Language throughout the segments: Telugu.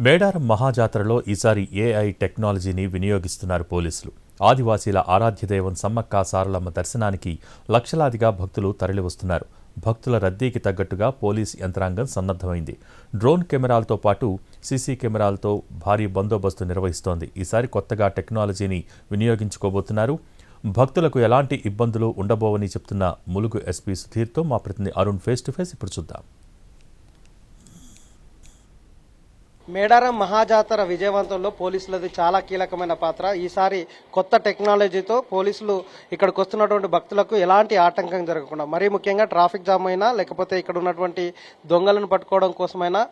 మేడారం మహాజాతరలో ఈసారి ఏఐ టెక్నాలజీని వినియోగిస్తున్నారు పోలీసులు. ఆదివాసీల ఆరాధ్యదైవం సమ్మక్క సారలమ్మ దర్శనానికి లక్షలాదిగా భక్తులు తరలివస్తున్నారు. భక్తుల రద్దీకి తగ్గట్టుగా పోలీస్ యంత్రాంగం సన్నద్ధమైంది. డ్రోన్ కెమెరాలతో పాటు సీసీ కెమెరాలతో భారీ బందోబస్తు నిర్వహిస్తోంది. ఈసారి కొత్తగా టెక్నాలజీని వినియోగించుకోబోతున్నారు. భక్తులకు ఎలాంటి ఇబ్బందులు ఉండబోవని చెప్తున్న ములుగు ఎస్పీ సుధీర్తో మా ప్రతినిధి అరుణ్ ఫేస్ టు ఫేస్ ఇప్పుడు చూద్దాం. మేడారం మహాజాతర విజయవంతంలో పోలీసులది చాలా కీలకమైన పాత్ర. ఈసారి కొత్త టెక్నాలజీతో పోలీసులు ఇక్కడికి వస్తున్నటువంటి భక్తులకు ఎలాంటి ఆటంకం జరగకుండా, మరీ ముఖ్యంగా ట్రాఫిక్ జామ్ అయినా లేకపోతే ఇక్కడ ఉన్నటువంటి దొంగలను పట్టుకోవడం కోసమైనా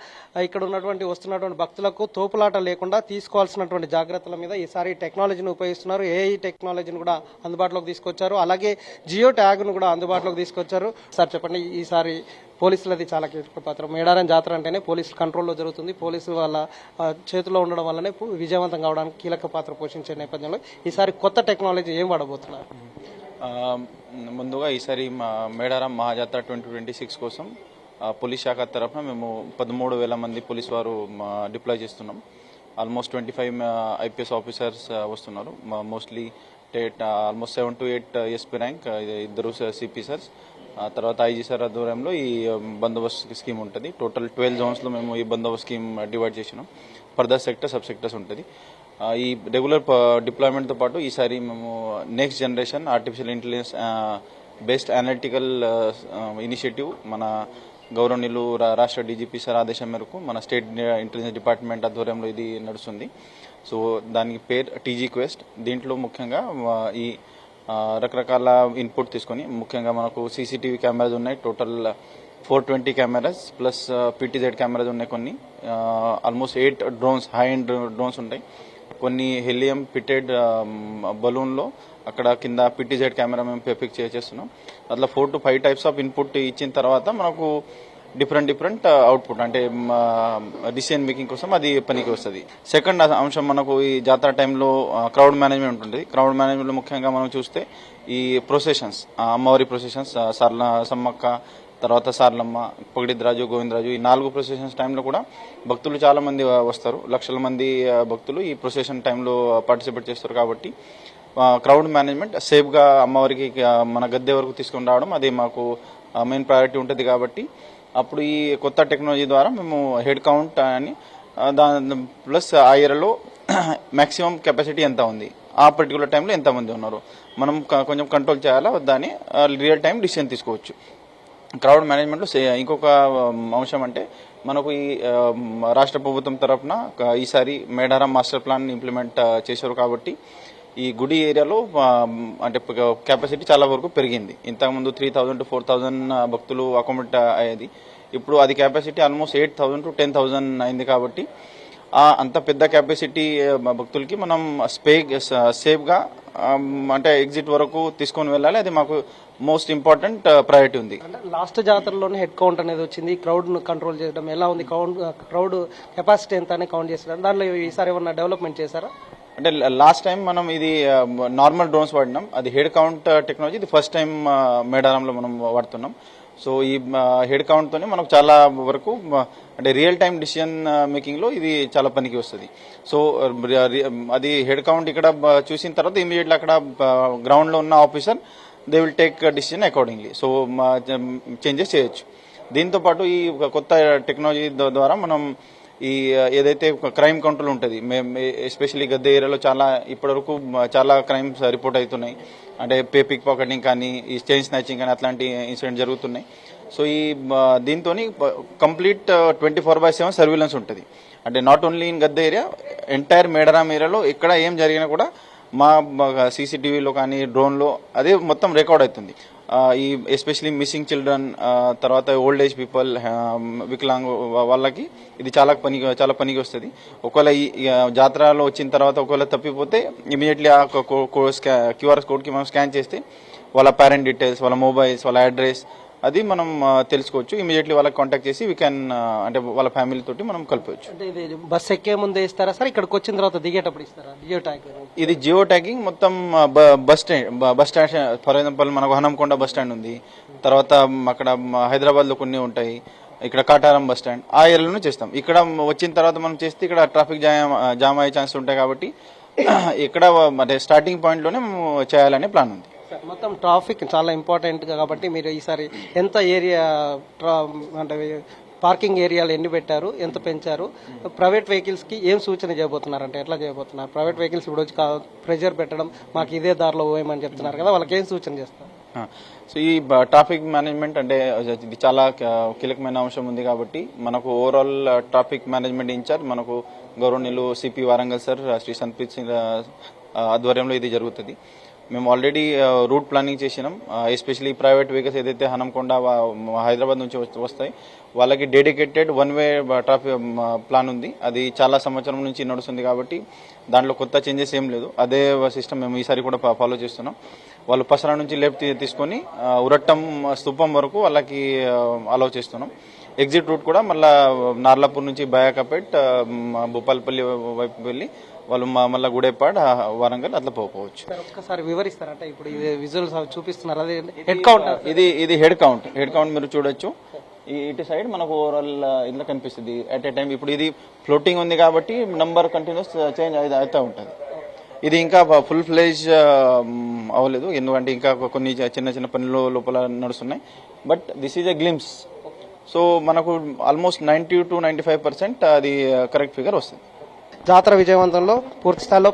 ఇక్కడ ఉన్నటువంటి వస్తున్నటువంటి భక్తులకు తోపులాట లేకుండా తీసుకోవాల్సినటువంటి జాగ్రత్తల మీద ఈసారి టెక్నాలజీని ఉపయోగిస్తున్నారు. ఏఐ టెక్నాలజీని కూడా అందుబాటులోకి తీసుకొచ్చారు. అలాగే జియో ట్యాగ్ను కూడా అందుబాటులోకి తీసుకొచ్చారు. సార్ చెప్పండి, ఈసారి పోలీసులది చాలా కీలక పాత్ర. మేడారం జాతర అంటేనే పోలీసు కంట్రోల్లో జరుగుతుంది. పోలీసులు వాళ్ళ చేతిలో ఉండడం వల్లనే విజయవంతం కావడానికి కీలక పాత్ర పోషించే నేపథ్యంలో ఈసారి కొత్త టెక్నాలజీ ఏం వాడబోతున్నారు? ముందుగా ఈసారి మేడారం మహాజాతర 2026 కోసం పోలీస్ శాఖ తరఫున మేము 13,000 మంది పోలీసు వారు డిప్లాయ్ చేస్తున్నాం. ఆల్మోస్ట్ 25 ఐపీఎస్ ఆఫీసర్స్ వస్తున్నారు. Mostly almost 7 to 8 SP rank, 2 CP sirs, తర్వాత ఐజీ సార్ ఆధ్వర్యంలో ఈ బందోబస్తు స్కీమ్ ఉంటుంది. టోటల్ 12 జోన్స్లో మేము ఈ బందోబస్తు స్కీమ్ డివైడ్ చేసినాం. ఫర్దర్ సెక్టర్ సబ్ సెక్టర్స్ ఉంటుంది. ఈ రెగ్యులర్ డిప్లాయ్మెంట్తో పాటు ఈసారి మేము next generation artificial intelligence based analytical initiative మన గౌరవనీయులు రాష్ట్ర డీజీపీ సార్ ఆదేశం మేరకు మన స్టేట్ ఇంటెలిజెన్స్ డిపార్ట్మెంట్ ఆధ్వర్యంలో ఇది నడుస్తుంది. సో దానికి పేరు టీజీ క్వెస్ట్. దీంట్లో ముఖ్యంగా ఈ రకరకాల ఇన్పుట్ తీసుకొని, ముఖ్యంగా మనకు సీసీటీవీ కెమెరాస్ ఉన్నాయి. Total 420 cameras plus PTZ cameras ఉన్నాయి. కొన్ని almost 8 drones, high end drones ఉంటాయి. కొన్ని హెలియం పిటెడ్ బలూన్లో అక్కడ కింద పీటీజెడ్ కెమెరా మేము పిక్ చేస్తున్నాం. అట్లా 4 to 5 టైప్స్ ఆఫ్ ఇన్పుట్ ఇచ్చిన తర్వాత మనకు డిఫరెంట్ అవుట్పుట్, అంటే డిసిజన్ మేకింగ్ కోసం అది పనికి వస్తుంది. సెకండ్ అంశం మనకు ఈ జాతర టైంలో క్రౌడ్ మేనేజ్మెంట్ ఉంటుంది. క్రౌడ్ మేనేజ్మెంట్లో ముఖ్యంగా మనం చూస్తే ఈ ప్రొసెషన్స్, అమ్మవారి ప్రొసెషన్స్, సమ్మక్క, తర్వాత సార్లమ్మ, పగిడిద్రాజు, గోవిందరాజు, ఈ 4 ప్రొసెషన్స్ టైంలో కూడా భక్తులు చాలా మంది వస్తారు. లక్షల మంది భక్తులు ఈ ప్రొసెషన్ టైంలో పార్టిసిపేట్ చేస్తారు. కాబట్టి క్రౌడ్ మేనేజ్మెంట్ సేఫ్గా అమ్మవారికి మన గద్దె వరకు తీసుకుని రావడం అది మాకు మెయిన్ ప్రయారిటీ ఉంటుంది. కాబట్టి అప్పుడు ఈ కొత్త టెక్నాలజీ ద్వారా మేము హెడ్ కౌంట్ అని దాని ప్లస్ ఆ ఏరియాలో మ్యాక్సిమం కెపాసిటీ ఎంత ఉంది, ఆ పర్టికులర్ టైంలో ఎంతమంది ఉన్నారు, మనం కొంచెం కంట్రోల్ చేయాలా దాన్ని రియల్ టైం డిసిషన్ తీసుకోవచ్చు. క్రౌడ్ మేనేజ్మెంట్లో ఇంకొక అంశం అంటే మనకు ఈ రాష్ట్ర ప్రభుత్వం తరఫున ఈసారి మేడారం మాస్టర్ ప్లాన్ ఇంప్లిమెంట్ చేశారు. కాబట్టి ఈ గుడి ఏరియాలో అంటే కెపాసిటీ చాలా వరకు పెరిగింది. ఇంతకుముందు 3,000 to 4,000 భక్తులు అకామిడేట్ అయ్యేది. ఇప్పుడు అది కెపాసిటీ ఆల్మోస్ట్ 8,000 to 10,000 అయింది. కాబట్టి అంత పెద్ద కెపాసిటీ భక్తులకి మనం సేఫ్గా అంటే ఎగ్జిట్ వరకు తీసుకొని వెళ్ళాలి. అది మాకు మోస్ట్ ఇంపార్టెంట్ ప్రయారిటీ ఉంది. లాస్ట్ జాతరలోనే హెడ్ కౌంట్ అనేది వచ్చింది. క్రౌడ్ ను కంట్రోల్ చేయడం ఎలా ఉంది? క్రౌడ్ కెపాసిటీ ఎంత అని కౌంట్ చేస్తారు. దాంట్లో ఈసారి ఏమన్నా డెవలప్మెంట్ చేశారా? అంటే లాస్ట్ టైం మనం ఇది నార్మల్ డ్రోన్స్ వాడినాం. అది హెడ్ కౌంట్ టెక్నాలజీ ఇది ఫస్ట్ టైం మేడారంలో మనం వాడుతున్నాం. సో ఈ హెడ్ కౌంట్ తోనే మనకు చాలా వరకు అంటే రియల్ టైం డిసిజన్ మేకింగ్ లో ఇది చాలా పనికి వస్తుంది. సో అది హెడ్ కౌంట్ ఇక్కడ చూసిన తర్వాత ఇమీడియట్లీ అక్కడ గ్రౌండ్ లో ఉన్న officer they will take decision accordingly. So changes చేయొచ్చు. దీంతో పాటు ఈ కొత్త టెక్నాలజీ ద్వారా మనం ఈ ఏదైతే క్రైమ్ కంట్రోల్ ఉంటుంది, ఎస్పెషల్లీ గద్దె ఏరియాలో చాలా ఇప్పటివరకు చాలా క్రైమ్స్ రిపోర్ట్ అవుతున్నాయి. అంటే పిక్ పాకెటింగ్ కానీ, ఈ చైన్ స్నాచింగ్ కానీ అట్లాంటి ఇన్సిడెంట్ జరుగుతున్నాయి. సో ఈ దీంతో కంప్లీట్ 24/7 సర్వీలెన్స్ ఉంటుంది. అంటే not only in Gadde area, entire Medaram ఏరియాలో ఎక్కడ ఏం జరిగినా కూడా మా సీసీటీవీలో కానీ డ్రోన్లో అదే మొత్తం రికార్డ్ అవుతుంది. ఈ ఎస్పెషలీ మిస్సింగ్ చిల్డ్రన్, తర్వాత ఓల్డ్ ఏజ్ పీపుల్, వికలాంగ్ వాళ్ళకి ఇది చాలా పనికి వస్తుంది. ఒకవేళ ఈ జాతరలో వచ్చిన తర్వాత ఒకవేళ తప్పిపోతే ఇమీడియట్లీ ఆ క్యూఆర్ కోడ్కి మనం స్కాన్ చేస్తే వాళ్ళ పేరెంట్ డీటెయిల్స్, వాళ్ళ మొబైల్స్, వాళ్ళ అడ్రస్ అది మనం తెలుసుకోవచ్చు. ఇమీడియట్లీ వాళ్ళకి కాంటాక్ట్ చేసి వీ క్యాన్ అంటే వాళ్ళ ఫ్యామిలీ తోటి మనం కలిపవచ్చు. అంటే ఇది బస్ ఎక్కే ముందే ఇస్తారా సార్? ఇక్కడికి వచ్చిన తర్వాత దిగేటప్పుడు ఇస్తారా జియో ట్యాగ్? ఇది జియో ట్యాగింగ్ మొత్తం బస్ స్టాండ్ ఫర్ ఎగ్జాంపుల్ మనకు హనంకొండ బస్ స్టాండ్ ఉంది, తర్వాత అక్కడ హైదరాబాద్ లో కొన్ని ఉంటాయి, ఇక్కడ కాటారం బస్ స్టాండ్ ఆ ఏరియాలోనే చేస్తాం. ఇక్కడ వచ్చిన తర్వాత మనం చేస్తే ఇక్కడ ట్రాఫిక్ జామ్ అయ్యే ఛాన్స్ ఉంటాయి కాబట్టి ఇక్కడ అంటే స్టార్టింగ్ పాయింట్లోనే మేము చేయాలనే ప్లాన్ ఉంది. మొత్తం ట్రాఫిక్ చాలా ఇంపార్టెంట్ కాబట్టి మీరు ఈసారి ఎంత ఏరియా అంటే పార్కింగ్ ఏరియాలు ఎన్ని పెట్టారు, ఎంత పెంచారు, ప్రైవేట్ వెహికల్స్ కి ఏం సూచన చేయబోతున్నారు, అంటే ఎట్లా చేయబోతున్నారు? ప్రైవేట్ వెహికల్స్ ఇప్పుడు వచ్చి ప్రెజర్ పెట్టడం, మాకు ఇదే దారిలో పోయమని చెప్తున్నారు కదా, వాళ్ళకి ఏం సూచన చేస్తారు? సో ఈ ట్రాఫిక్ మేనేజ్మెంట్ అంటే ఇది చాలా కీలకమైన అంశం ఉంది కాబట్టి మనకు ఓవరాల్ ట్రాఫిక్ మేనేజ్మెంట్ ఇన్ఛార్జ్ మనకు గౌరవనీయులు సిపి వారంగల్ సార్, శ్రీ సంతప్రీత్ సింగ్ ఆధ్వర్యంలో ఇది జరుగుతుంది. మేము ఆల్రెడీ రూట్ ప్లానింగ్ చేసినాం. ఎస్పెషల్లీ ప్రైవేట్ వెహికల్స్ ఏదైతే హనంకొండ హైదరాబాద్ నుంచి వస్తాయి వాళ్ళకి dedicated one way traffic plan ఉంది. అది చాలా సంవత్సరం నుంచి నడుస్తుంది కాబట్టి దాంట్లో కొత్త చేంజెస్ ఏం లేదు. అదే సిస్టమ్ మేము ఈసారి కూడా ఫాలో చేస్తున్నాం. వాళ్ళు పసరా నుంచి లెఫ్ట్ తీసుకొని ఉరట్టం స్తూపం వరకు వాళ్ళకి అలౌ చేస్తున్నాం. ఎగ్జిట్ రూట్ కూడా మళ్ళా నార్లాపూర్ నుంచి బయాకపేట్ భూపాలపల్లి వైపు వెళ్ళి వాళ్ళు మళ్ళీ గుడేపాడ్ వరంగల్ అట్లా పోవచ్చు. ఒక్కసారి వివరిస్తారంటే ఇప్పుడు ఇది విజువల్స్ చూపిస్తున్నారు, అది హెడ్ కౌంట్, ఇది హెడ్ కౌంట్ మీరు చూడొచ్చు. ఇటు సైడ్ మనకు ఓవరాల్ ఇట్లా కనిపిస్తుంది అట్ ఏ టైం. ఇప్పుడు ఇది ఫ్లోటింగ్ ఉంది కాబట్టి నంబర్ కంటిన్యూస్ చేంజ్ అవుతూ ఉంటుంది. ఇది ఇంకా ఫుల్ ఫ్లెజ్ అవ్వలేదు ఎందుకంటే ఇంకా కొన్ని చిన్న చిన్న పనులు లోపల నడుస్తున్నాయి. But this is a glimpse. So మనకు ఆల్మోస్ట్ 90 to 95% అది కరెక్ట్ ఫిగర్ వస్తుంది. జాతర విజయవంతంలో పూర్తి స్థాయిలో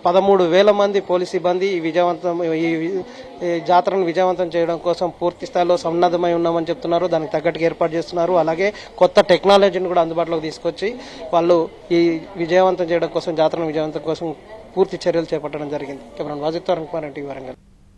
13,000 మంది పోలీస్ సిబ్బంది ఈ జాతరను విజయవంతం చేయడం కోసం పూర్తి స్థాయిలో సన్నద్ధమై ఉన్నామని చెప్తున్నారు. దానికి తగ్గట్టుగా ఏర్పాటు చేస్తున్నారు. అలాగే కొత్త టెక్నాలజీని కూడా అందుబాటులోకి తీసుకొచ్చి వాళ్ళు ఈ విజయవంతం చేయడం కోసం, జాతరను విజయవంతం కోసం పూర్తి చర్యలు చేపట్టడం జరిగింది. Cameraman Wajid Tarun Kumar, NTV Warangal.